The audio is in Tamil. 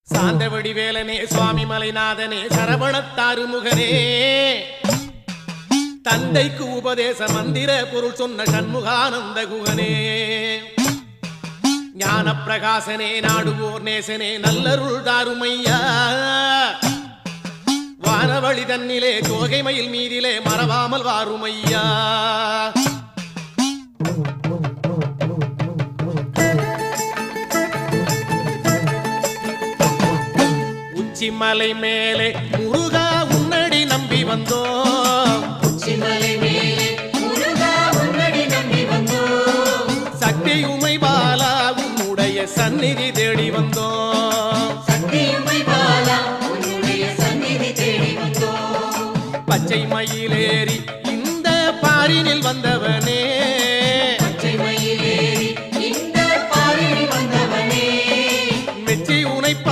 சாந்தவடி வேலனே சுவாமி மலைநாதனே சரவணத்தாறு முகனே தந்தைக்கு உபதேச மந்திர பொருள் சொன்ன சண்முகானந்த குகனே ஞான பிரகாசனே நாடுவோர் நேசனே நல்லருள் தாருமையா வானவழி தன்னிலே தோகை மயில் மீதிலே மறவாமல் வாருமையா உச்சிமலை மேலே முருகா உன்னடி நம்பி வந்தோம் உச்சிமலை மேலே முருகா உன்னடி நம்பி வந்தோம் சக்தியுமை பாலா உன்னுடைய சந்நிதி தேடி வந்தோம் சக்தியுமை பாலா உன்னுடைய சந்நிதி தேடி வந்தோம் பச்சை மயிலேறி இந்த பாரினில் வந்தவனே